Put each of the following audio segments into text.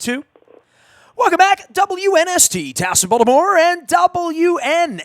2. Welcome back, WNST, Towson, Baltimore, and WNST.net.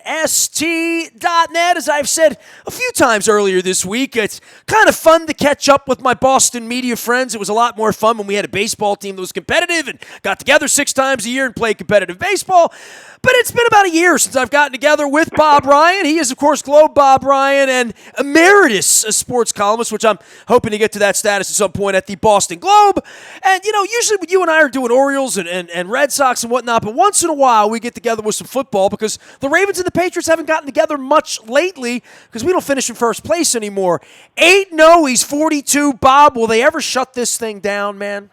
As I've said a few times earlier this week, it's kind of fun to catch up with my Boston media friends. It was a lot more fun when we had a baseball team that was competitive and got together 6 times a year and played competitive baseball. But it's been about a year since I've gotten together with Bob Ryan. He is, of course, Globe Bob Ryan and emeritus sports columnist, which I'm hoping to get to that status at some point at the Boston Globe. And, usually when you and I are doing Orioles and Red Sox and whatnot, but once in a while we get together with some football because the Ravens and the Patriots haven't gotten together much lately because we don't finish in first place anymore. 8-0, he's 42. Bob, will they ever shut this thing down, man?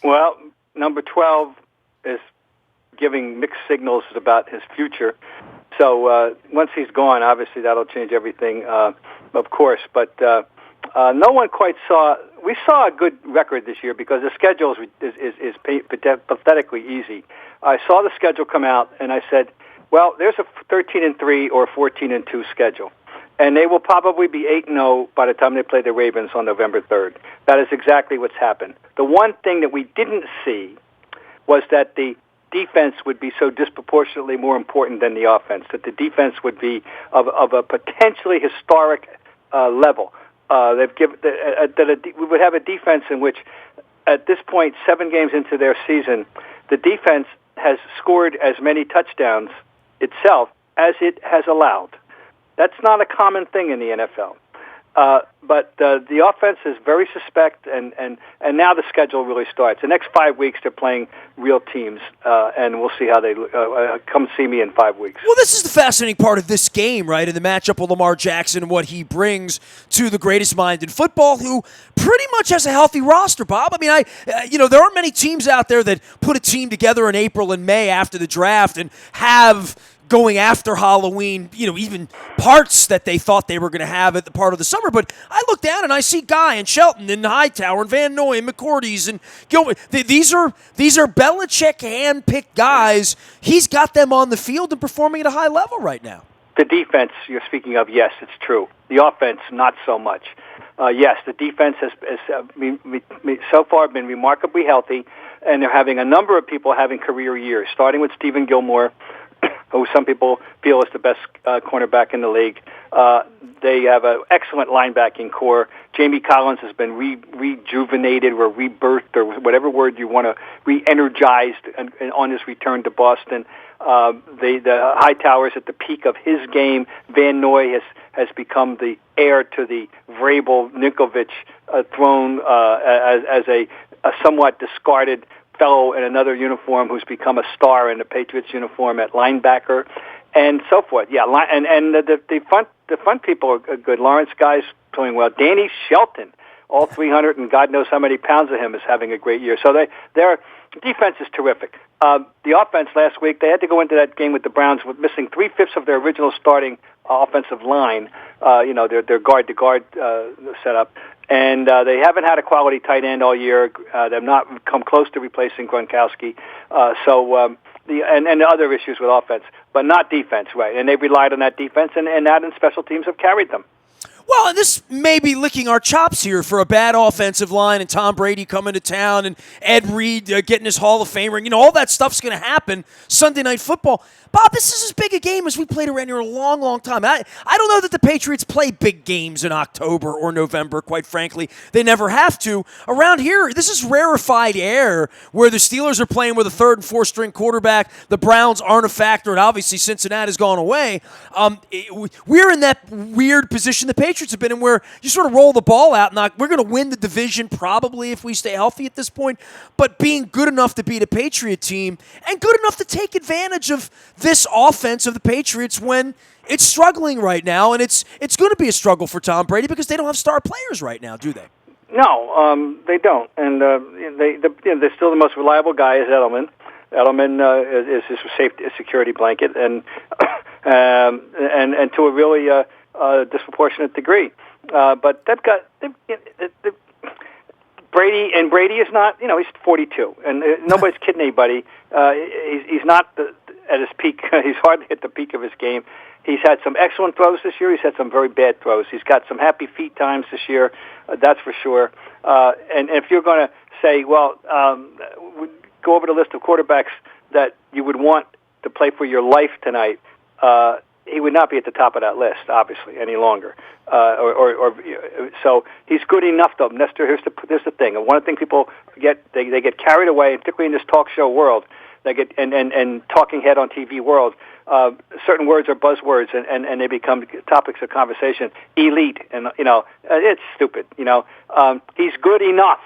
Well, number 12 is giving mixed signals about his future. So once he's gone, obviously that'll change everything, of course. But no one quite saw. We saw a good record this year because the schedule is pathetically easy. I saw the schedule come out, and I said, well, there's a 13-3 or 14-2 schedule. And they will probably be 8-0 by the time they play the Ravens on November 3rd. That is exactly what's happened. The one thing that we didn't see was that the defense would be so disproportionately more important than the offense, that the defense would be of a potentially historic level. We would have a defense in which, at this point, 7 games into their season, the defense has scored as many touchdowns itself as it has allowed. That's not a common thing in the NFL. But the offense is very suspect, and now the schedule really starts. The next 5 weeks, they're playing real teams, and we'll see how they come see me in 5 weeks. Well, this is the fascinating part of this game, right, in the matchup with Lamar Jackson and what he brings to the greatest mind in football, who pretty much has a healthy roster, Bob. I mean, there aren't many teams out there that put a team together in April and May after the draft and have going after Halloween, even parts that they thought they were going to have at the part of the summer. But I look down and I see Guy and Shelton and Hightower and Van Noy and McCourty's and Gilbert. These are Belichick hand-picked guys. He's got them on the field and performing at a high level right now. The defense you're speaking of, yes, it's true. The offense, not so much. Yes, the defense has so far been remarkably healthy, and they're having a number of people having career years, starting with Stephen Gilmore, who some people feel is the best cornerback in the league. They have an excellent linebacking core. Jamie Collins has been rejuvenated or rebirthed or whatever word you want to, re-energized on his return to Boston. The Hightower's at the peak of his game. Van Noy has become the heir to the Vrabel-Ninkovich throne as a somewhat discarded fellow in another uniform who's become a star in the Patriots uniform at linebacker, and so forth. Yeah, and the front people are good. Lawrence Guy's doing well. Danny Shelton, all 300 and God knows how many pounds of him, is having a great year. So their defense is terrific. The offense last week, they had to go into that game with the Browns with missing 3/5 of their original starting offensive line. Their guard-to-guard setup. And they haven't had a quality tight end all year. They've not come close to replacing Gronkowski. And the other issues with offense, but not defense, right? And they've relied on that defense, and that and special teams have carried them. Well, and this may be licking our chops here for a bad offensive line and Tom Brady coming to town and Ed Reed getting his Hall of Fame ring. All that stuff's going to happen Sunday Night Football. Bob, this is as big a game as we played around here in a long, long time. I don't know that the Patriots play big games in October or November, quite frankly. They never have to. Around here, this is rarefied air where the Steelers are playing with a 3rd and 4th string quarterback. The Browns aren't a factor, and obviously Cincinnati's gone away. We're in that weird position the Patriots have been in where you sort of roll the ball out. And we're going to win the division probably if we stay healthy at this point, but being good enough to beat a Patriot team and good enough to take advantage of this offense of the Patriots when it's struggling right now, and it's going to be a struggle for Tom Brady because they don't have star players right now, do they? No, they don't, and they're still the most reliable guy is Edelman. Edelman is his safety security blanket, and to a really disproportionate degree. But they've got Brady is not. He's 42, and nobody's kidding anybody. He's not at his peak. He's hardly at the peak of his game. He's had some excellent throws this year. He's had some very bad throws. He's got some happy feet times this year, that's for sure. And if you're going to say, well, go over the list of quarterbacks that you would want to play for your life tonight, he would not be at the top of that list, obviously, any longer. So he's good enough, though. Nestor, here's the thing. And one of the things people get, they get carried away, particularly in this talk show world, they get and talking head on TV world. Certain words are buzzwords, and they become topics of conversation. Elite, and it's stupid. He's good enough.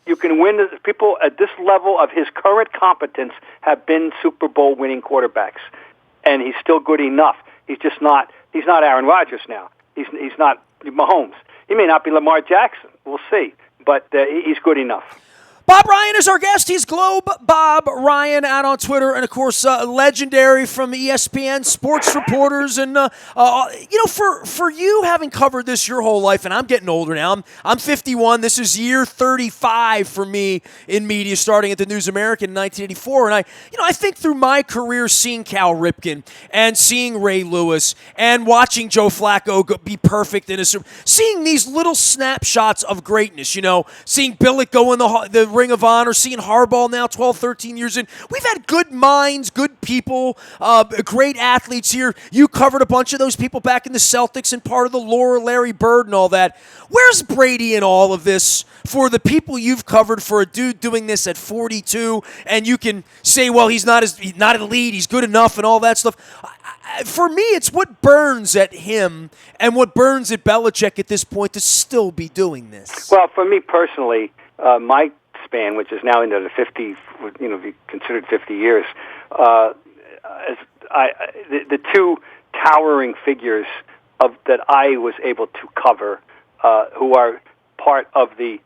You can win. People at this level of his current competence have been Super Bowl winning quarterbacks, and he's still good enough. He's just not. He's not Aaron Rodgers now. He's not Mahomes. He may not be Lamar Jackson. We'll see, but he's good enough. Bob Ryan is our guest. He's Globe Bob Ryan out on Twitter, and of course, legendary from ESPN sports reporters. And for you having covered this your whole life, and I'm getting older now. I'm 51. This is year 35 for me in media, starting at the News American in 1984. And I think through my career, seeing Cal Ripken and seeing Ray Lewis and watching Joe Flacco be perfect in seeing these little snapshots of greatness. Seeing Billick go in the Ring of Honor, seeing Harbaugh now 12, 13 years in. We've had good minds, good people, great athletes here. You covered a bunch of those people back in the Celtics and part of the lore, Larry Bird and all that. Where's Brady in all of this for the people you've covered, for a dude doing this at 42, and you can say, well, he's not elite, he's good enough and all that stuff. For me, it's what burns at him and what burns at Belichick at this point to still be doing this. Well, for me personally, my span, which is now into the 50, considered 50 years, the two towering figures that I was able to cover, who are part of the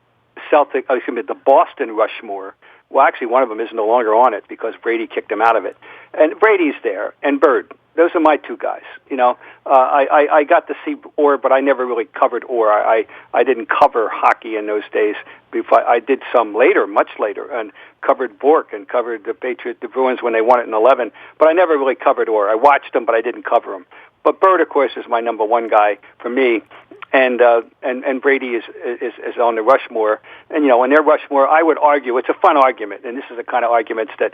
the Boston Rushmore. Well, actually, one of them is no longer on it because Brady kicked him out of it. And Brady's there, and Bird. Those are my two guys. I got to see Orr, but I never really covered Orr. I didn't cover hockey in those days. Before I did some later, much later, and covered Bork and covered the Bruins when they won it in 11. But I never really covered Orr. I watched them, but I didn't cover them. But Bird, of course, is my number one guy for me. And Brady is on the Rushmore, and in their Rushmore, I would argue it's a fun argument, and this is the kind of arguments that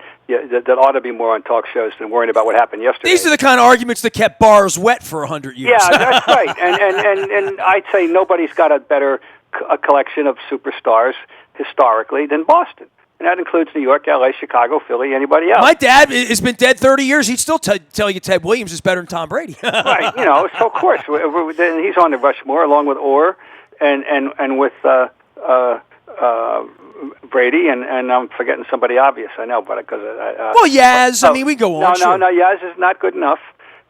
ought to be more on talk shows than worrying about what happened yesterday. These are the kind of arguments that kept bars wet for 100 years. Yeah, that's right, and I'd say nobody's got a better collection of superstars historically than Boston. And that includes New York, L.A., Chicago, Philly, anybody else. My dad has been dead 30 years. He'd still tell you Ted Williams is better than Tom Brady. Right, so of course. He's on the Rushmore along with Orr and with Brady, and I'm forgetting somebody obvious, I know, but because... Yaz, we go on. No, Yaz is not good enough.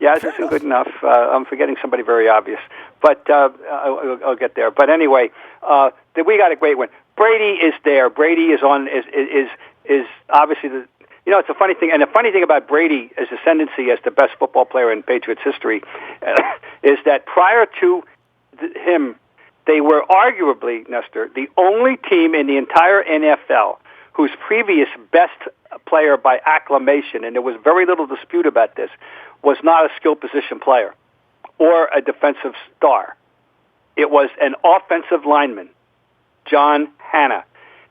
Yaz isn't good enough. I'm forgetting somebody very obvious. But I'll get there. But anyway, we got a great one. Brady is there. Brady is on. Is obviously the. It's a funny thing, and the funny thing about Brady, his ascendancy as the best football player in Patriots history, is that prior to him, they were arguably, Nestor, the only team in the entire NFL whose previous best player by acclamation, and there was very little dispute about this, was not a skill position player or a defensive star. It was an offensive lineman, John Hanna.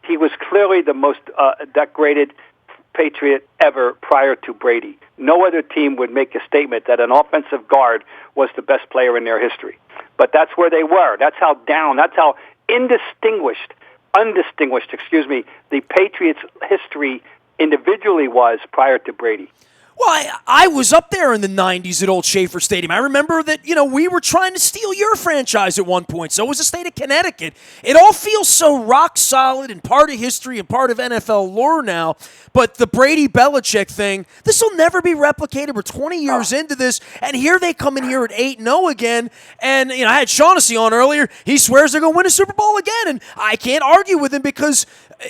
He was clearly the most decorated Patriot ever prior to Brady. No other team would make a statement that an offensive guard was the best player in their history. But that's where they were. That's how undistinguished, the Patriots' history individually was prior to Brady. Well, I was up there in the 90s at Old Schaefer Stadium. I remember that, we were trying to steal your franchise at one point. So was the state of Connecticut. It all feels so rock solid and part of history and part of NFL lore now. But the Brady-Belichick thing, this will never be replicated. We're 20 years into this, and here they come in here at 8-0 again. And, I had Shaughnessy on earlier. He swears they're going to win a Super Bowl again, and I can't argue with him because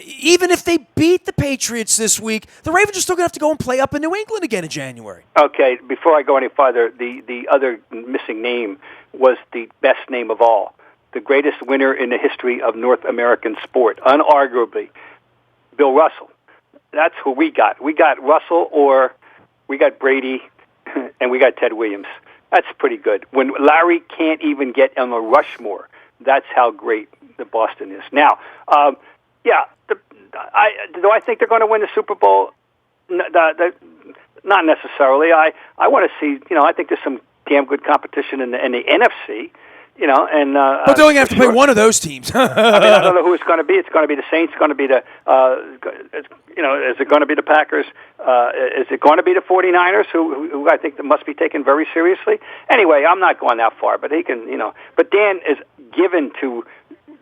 even if they beat the Patriots this week, the Ravens are still going to have to go and play up in New England again in January. Okay, before I go any farther, the other missing name was the best name of all, the greatest winner in the history of North American sport, unarguably, Bill Russell. That's who we got. We got Russell, or we got Brady, and we got Ted Williams. That's pretty good. When Larry can't even get on the Rushmore, that's how great the Boston is. Now, Do I think they're going to win the Super Bowl? Not necessarily. I want to see. I think there's some damn good competition in the NFC. But they only have to play one of those teams. I don't know who it's going to be. It's going to be the Saints. It's going to be is it going to be the Packers? Is it going to be the 49ers, who I think must be taken very seriously? Anyway, I'm not going that far, but he can, But Dan is given to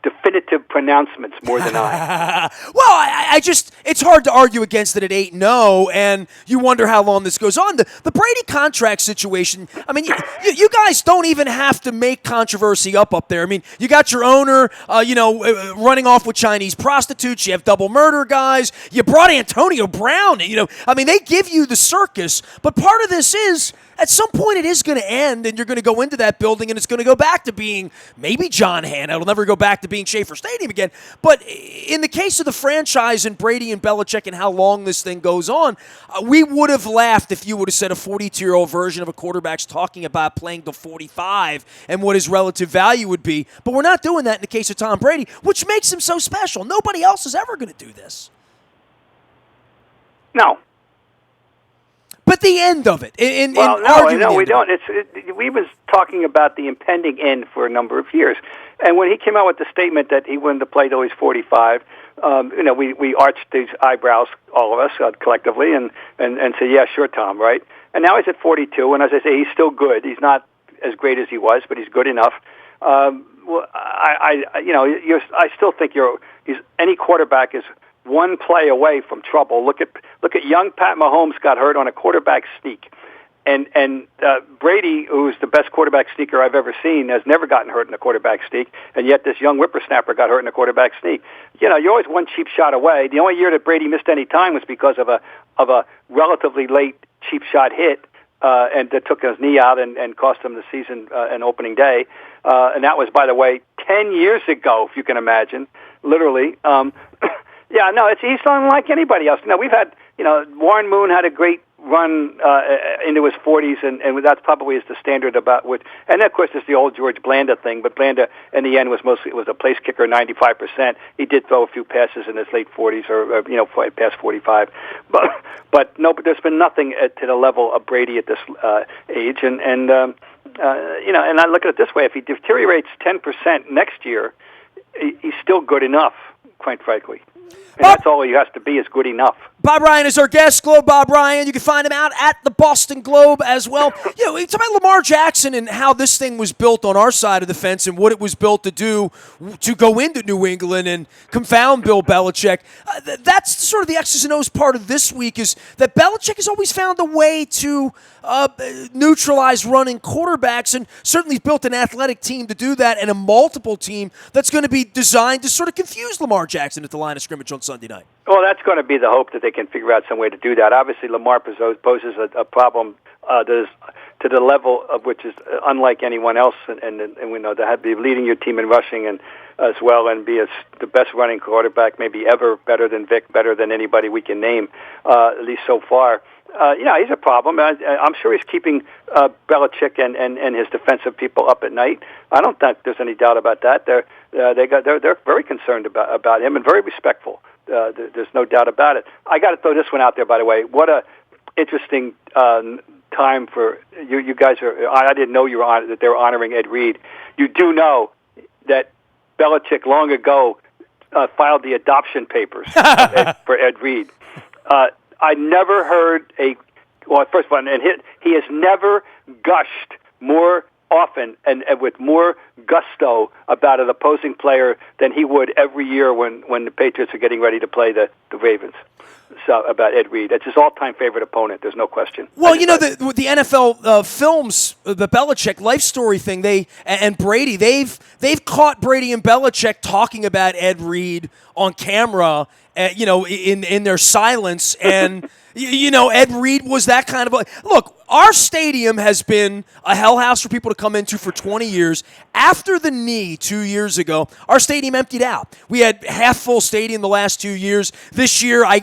definitive pronouncements more than I. Well, I just, it's hard to argue against it at 8-0, and you wonder how long this goes on. The Brady contract situation, I mean, you guys don't even have to make controversy up there. I mean, you got your owner, running off with Chinese prostitutes. You have double murder guys. You brought Antonio Brown. I mean, they give you the circus, but part of this is, at some point, it is going to end, and you're going to go into that building, and it's going to go back to being maybe John Hanna. It'll never go back to being Schaefer Stadium again. But in the case of the franchise and Brady and Belichick and how long this thing goes on, we would have laughed if you would have said a 42-year-old version of a quarterback's talking about playing to 45 and what his relative value would be. But we're not doing that in the case of Tom Brady, which makes him so special. Nobody else is ever going to do this. No. But the end of it. No, we don't. We was talking about the impending end for a number of years, and when he came out with the statement that he wanted to play till he's 45, we arched these eyebrows, all of us collectively, and said, "Yeah, sure, Tom, right?" And now he's at 42, and as I say, he's still good. He's not as great as he was, but he's good enough. I still think any quarterback is one play away from trouble. Look at young Pat Mahomes got hurt on a quarterback sneak, and Brady, who's the best quarterback sneaker I've ever seen, has never gotten hurt in a quarterback sneak, and yet this young whippersnapper got hurt in a quarterback sneak. You're always one cheap shot away. The only year that Brady missed any time was because of a relatively late cheap shot hit, and that took his knee out and cost him the season and opening day. And that was, by the way, 10 years ago, if you can imagine, literally. Yeah, no, he's not like anybody else. We've had, Warren Moon had a great run into his 40s, and that's probably is the standard about what. And of course, there's the old George Blanda thing, but Blanda in the end was a place kicker, 95%. He did throw a few passes in his late 40s or past 45, but no, but there's been nothing to the level of Brady at this age, and I look at it this way: if he deteriorates 10% next year, he's still good enough, quite frankly. And that's all he has to be, is good enough. Bob Ryan is our guest. Globe Bob Ryan. You can find him out at the Boston Globe as well. We talk about Lamar Jackson and how this thing was built on our side of the fence and what it was built to do to go into New England and confound Bill Belichick. That's sort of the X's and O's part of this week, is that Belichick has always found a way to neutralize running quarterbacks, and certainly built an athletic team to do that, and a multiple team that's going to be designed to sort of confuse Lamar Jackson at the line of scrimmage on Sunday night. Well, that's going to be the hope, that they can figure out some way to do that. Obviously, Lamar poses a problem to the level of which is unlike anyone else, and we know that be leading your team in rushing and as well, and be the best running quarterback maybe ever, better than Vic, better than anybody we can name, at least so far. He's a problem. I'm sure he's keeping Belichick and his defensive people up at night. I don't think there's any doubt about that. They're very concerned about him and very respectful. There's no doubt about it. I got to throw this one out there, by the way. What a interesting time for you guys are. I didn't know that they were honoring Ed Reed. You do know that Belichick long ago filed the adoption papers for Ed Reed. I never heard first of all, and he has never gushed more often and with more gusto about an opposing player than he would every year when the Patriots are getting ready to play the Ravens. So about Ed Reed, it's his all-time favorite opponent. There's no question. Well, the NFL films, the Belichick life story thing, and Brady, they've caught Brady and Belichick talking about Ed Reed on camera, in their silence, and Ed Reed was that kind of look. Our stadium has been a hell house for people to come into for 20 years. After the knee 2 years ago, our stadium emptied out. We had half-full stadium the last 2 years. This year, I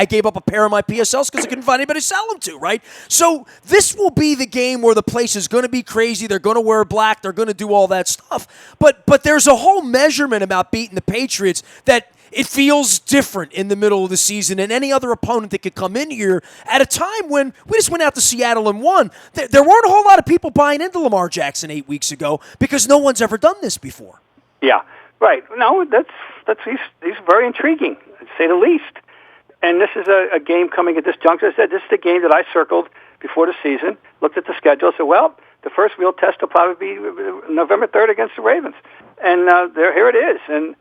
gave up a pair of my PSLs because I couldn't find anybody to sell them to, right? So this will be the game where the place is going to be crazy. They're going to wear black. They're going to do all that stuff. But there's a whole measurement about beating the Patriots that it feels different in the middle of the season and any other opponent that could come in here at a time when we just went out to Seattle and won. There weren't a whole lot of people buying into Lamar Jackson 8 weeks ago because no one's ever done this before. Yeah, right. No, he's very intriguing, to say the least. And this is a game coming at this juncture. I said this is the game that I circled before the season, looked at the schedule, said, well, the first real test will probably be November 3rd against the Ravens. And here it is. And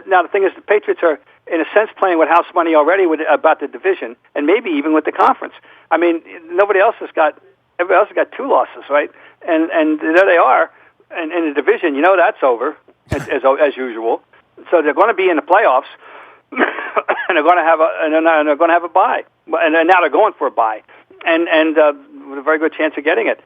now the thing is, the Patriots are, in a sense, playing with house money already about the division, and maybe even with the conference. I mean, everybody else has got 2 losses, right? And there they are. And in the division, that's over, as usual. So they're going to be in the playoffs, and they're going to have a bye. And now they're going for a bye, and with a very good chance of getting it.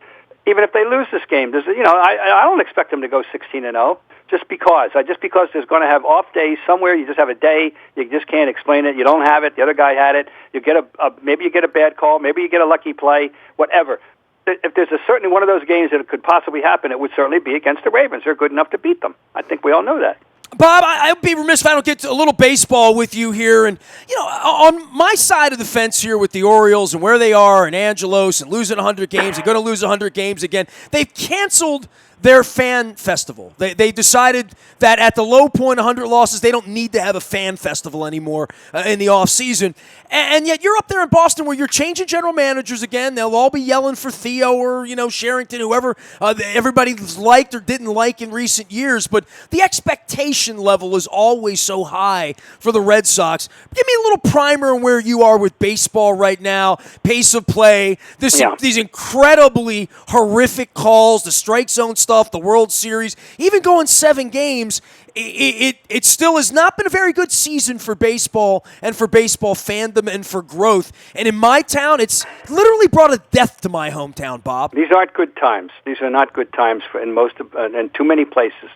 Even if they lose this game, I don't expect them to go 16-0 just because. Just because there's going to have off days somewhere. You just have a day. You just can't explain it. You don't have it. The other guy had it. You get maybe you get a bad call. Maybe you get a lucky play. Whatever. If there's certainly one of those games that could possibly happen, it would certainly be against the Ravens. They're good enough to beat them. I think we all know that. Bob, I'd be remiss if I don't get to a little baseball with you here. And, on my side of the fence here with the Orioles and where they are and Angelos and losing 100 games, they're going to lose 100 games again. They've canceled their fan festival. They decided that at the low point, 100 losses, they don't need to have a fan festival anymore in the offseason. And yet you're up there in Boston where you're changing general managers again. They'll all be yelling for Theo or, Sherrington, whoever everybody's liked or didn't like in recent years. But the expectation level is always so high for the Red Sox. Give me a little primer on where you are with baseball right now, pace of play, these incredibly horrific calls, the strike zone stuff, the World Series, even going 7 games. It still has not been a very good season for baseball and for baseball fandom and for growth. And in my town, it's literally brought a death to my hometown, Bob. These aren't good times. These are not good times in too many places.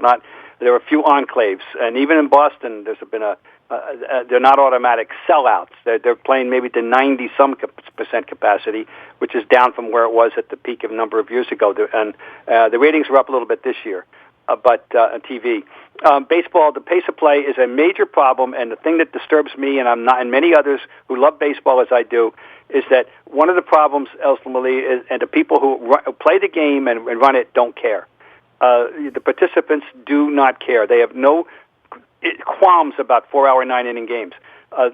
There are a few enclaves, and even in Boston, there's been they're not automatic sellouts. They're playing maybe to 90% capacity, which is down from where it was at the peak of a number of years ago. And the ratings are up a little bit this year. But on TV, baseball, the pace of play is a major problem, and the thing that disturbs me, and many others who love baseball as I do, is that one of the problems, ultimately, is, and the people who play the game and run it don't care. The participants do not care. They have no qualms about 4-hour, 9-inning games.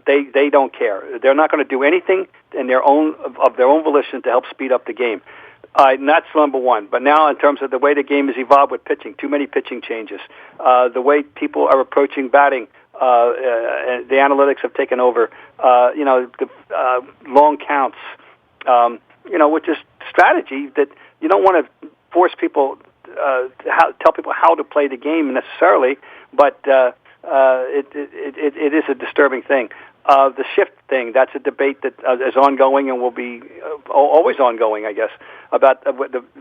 They don't care. They're not going to do anything of their own volition to help speed up the game. And that's number one. But now, in terms of the way the game has evolved with pitching, too many pitching changes. The way people are approaching batting, the analytics have taken over. The long counts. Which is strategy that you don't want to force people tell people how to play the game necessarily, but it is a disturbing thing. The shift thing, that's a debate that is ongoing and will be always ongoing, I guess, about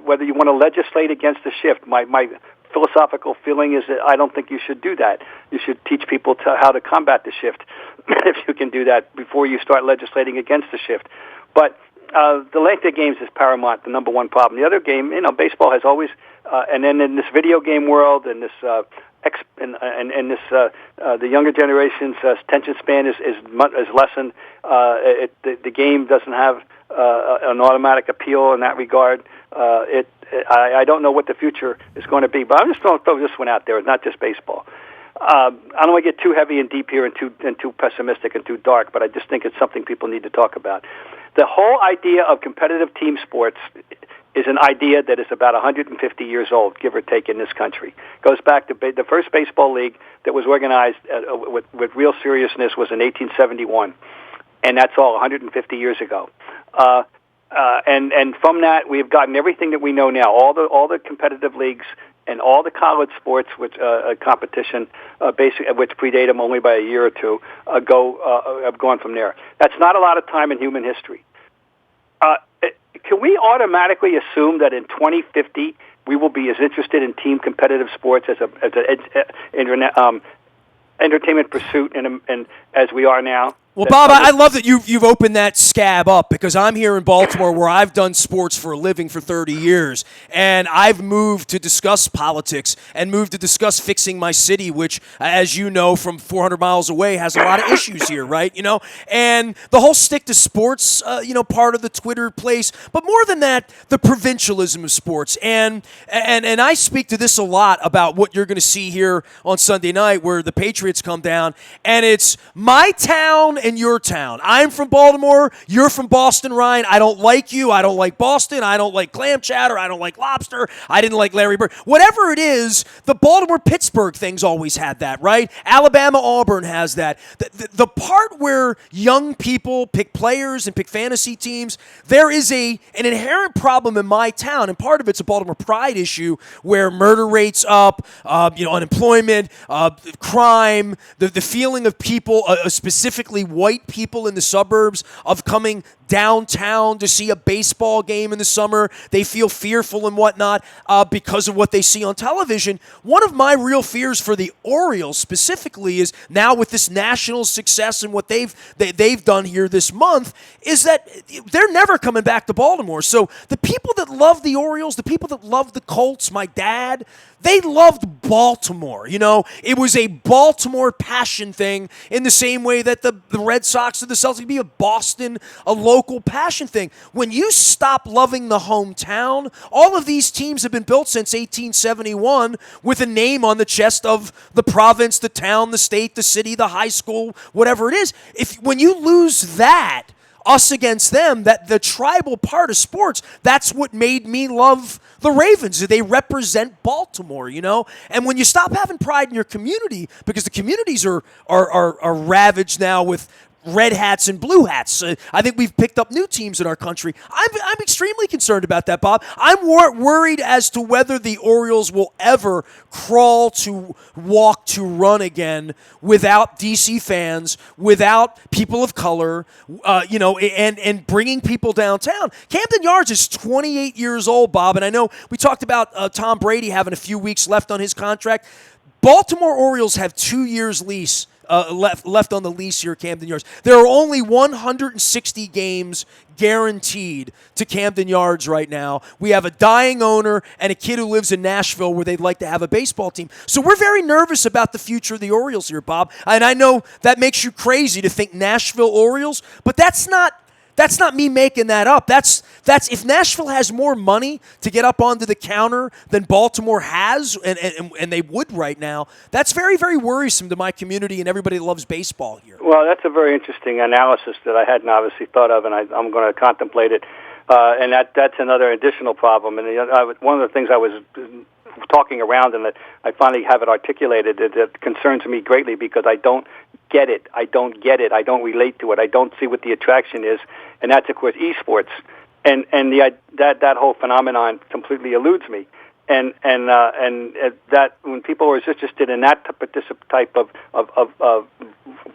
whether you want to legislate against the shift. My philosophical feeling is that I don't think you should do that. You should teach people how to combat the shift, if you can do that, before you start legislating against the shift. But the length of games is paramount, the number one problem. The other game, baseball has always, and then in this video game world and this the younger generation's attention span is lessened. The game doesn't have an automatic appeal in that regard. I don't know what the future is going to be, but I'm just going to throw this one out there. It's not just baseball. I don't want to get too heavy and deep here and too pessimistic and too dark, but I just think it's something people need to talk about. The whole idea of competitive team sports is an idea that is about 150 years old, give or take, in this country. Goes back to the first baseball league that was organized with real seriousness was in 1871, and that's all 150 years ago. And from that, we've gotten everything that we know now. All the competitive leagues and all the college sports, which competition, which predate them only by a year or two, have gone from there. That's not a lot of time in human history. Can we automatically assume that in 2050 we will be as interested in team competitive sports as an entertainment pursuit and as we are now? Well, Bob, I love that you've opened that scab up, because I'm here in Baltimore where I've done sports for a living for 30 years, and I've moved to discuss politics and moved to discuss fixing my city, which, as you know, from 400 miles away has a lot of issues here, right? And the whole stick to sports, part of the Twitter place, but more than that, the provincialism of sports. And I speak to this a lot about what you're going to see here on Sunday night, where the Patriots come down, and it's my town and your town. I'm from Baltimore. You're from Boston, Ryan. I don't like you. I don't like Boston. I don't like clam chowder. I don't like lobster. I didn't like Larry Bird. Whatever it is, the Baltimore-Pittsburgh thing's always had that, right? Alabama-Auburn has that. The part where young people pick players and pick fantasy teams, there is an inherent problem in my town, and part of it's a Baltimore pride issue where murder rates up, unemployment, crime, the feeling of people, specifically white people in the suburbs, of coming downtown to see a baseball game in the summer. They feel fearful and whatnot because of what they see on television. One of my real fears for the Orioles specifically is now with this national success and what they've done here this month is that they're never coming back to Baltimore. So the people that love the Orioles, the people that love the Colts, my dad, they loved Baltimore. It was a Baltimore passion thing in the same way that the Red Sox or the Celtics would be a Boston, a local passion thing. When you stop loving the hometown, all of these teams have been built since 1871 with a name on the chest of the province, the town, the state, the city, the high school, whatever it is. When you lose that, us against them, that the tribal part of sports, that's what made me love the Ravens. They represent Baltimore, And when you stop having pride in your community, because the communities are ravaged now with red hats and blue hats. I think we've picked up new teams in our country. I'm extremely concerned about that, Bob. I'm worried as to whether the Orioles will ever crawl to walk to run again without DC fans, without people of color, and bringing people downtown. Camden Yards is 28 years old, Bob, and I know we talked about Tom Brady having a few weeks left on his contract. Baltimore Orioles have 2 years lease left on the lease here at Camden Yards. There are only 160 games guaranteed to Camden Yards right now. We have a dying owner and a kid who lives in Nashville where they'd like to have a baseball team. So we're very nervous about the future of the Orioles here, Bob. And I know that makes you crazy to think Nashville Orioles, but that's not me making that up. That's if Nashville has more money to get up onto the counter than Baltimore has, and they would right now, that's very, very worrisome to my community and everybody that loves baseball here. Well, that's a very interesting analysis that I hadn't obviously thought of, and I'm going to contemplate it. And that's another additional problem. And one of the things I was talking around and that I finally have it articulated that concerns me greatly because I don't get it. I don't relate to it. I don't see what the attraction is, and that's of course esports, and that whole phenomenon completely eludes me. And that when people are interested in that type of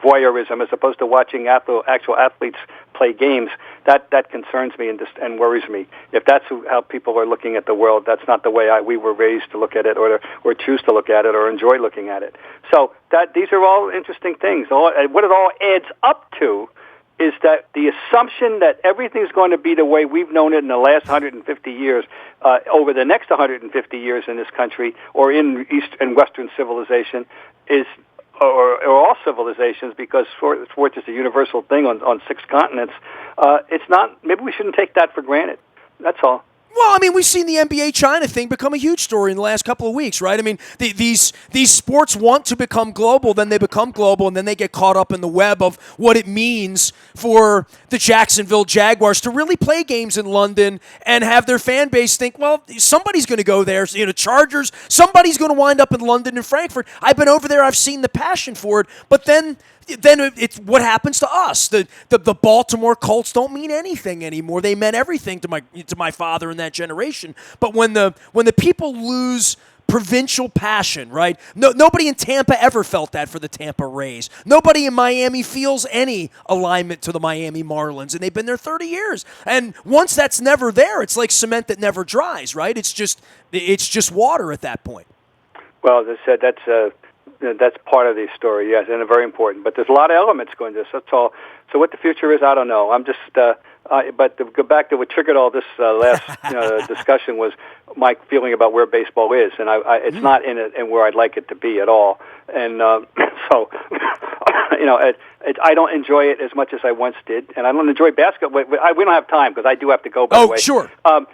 voyeurism as opposed to watching actual athletes play games, that concerns me and worries me. If that's how people are looking at the world, that's not the way we were raised to look at it, or choose to look at it, or enjoy looking at it. So these are all interesting things. What it all adds up to is that the assumption that everything's going to be the way we've known it in the last 150 years, over the next 150 years in this country, or in East and Western civilization, is, or all civilizations, because sports is a universal thing on 6 continents. It's not. Maybe we shouldn't take that for granted. That's all. Well, I mean, we've seen the NBA China thing become a huge story in the last couple of weeks, right? I mean, these sports want to become global, then they become global, and then they get caught up in the web of what it means for the Jacksonville Jaguars to really play games in London and have their fan base think, well, somebody's going to go there. Chargers, somebody's going to wind up in London and Frankfurt. I've been over there. I've seen the passion for it. But then it's what happens to us. The Baltimore Colts don't mean anything anymore. They meant everything to my father in that generation. But when the people lose provincial passion, right? Nobody in Tampa ever felt that for the Tampa Rays. Nobody in Miami feels any alignment to the Miami Marlins, and they've been there 30 years. And once that's never there, it's like cement that never dries, right? It's just water at that point. Well, as I said, that's part of the story, yes, and very important. But there's a lot of elements going to this. That's all. So what the future is, I don't know. I'm just. But to go back to what triggered all this last discussion was my feeling about where baseball is, and it's not in it and where I'd like it to be at all. And so, I don't enjoy it as much as I once did, and I don't enjoy basketball. We don't have time because I do have to go. By the way, sure. I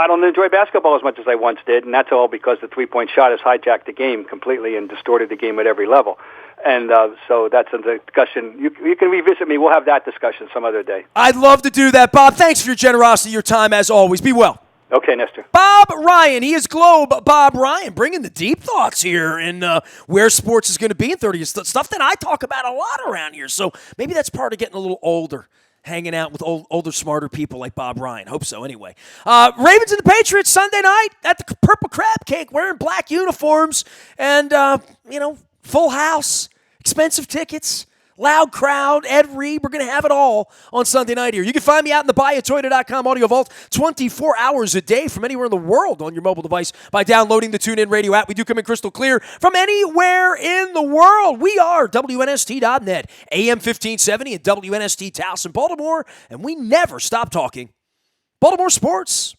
don't enjoy basketball as much as I once did, and that's all because the 3-point shot has hijacked the game completely and distorted the game at every level. And so that's a discussion. You can revisit me. We'll have that discussion some other day. I'd love to do that, Bob. Thanks for your generosity, your time, as always. Be well. Okay, Nestor. Bob Ryan. He is Globe Bob Ryan, bringing the deep thoughts here and where sports is going to be in 30 years. Stuff that I talk about a lot around here. So maybe that's part of getting a little older, hanging out with older, smarter people like Bob Ryan. Hope so, anyway. Ravens and the Patriots Sunday night at the Purple Crab Cake, wearing black uniforms and, full house, expensive tickets, loud crowd, Ed Reed. We're going to have it all on Sunday night here. You can find me out in the buyatoyota.com audio vault 24 hours a day from anywhere in the world on your mobile device by downloading the TuneIn Radio app. We do come in crystal clear from anywhere in the world. We are WNST.net, AM 1570 and WNST Towson, Baltimore, and we never stop talking Baltimore sports.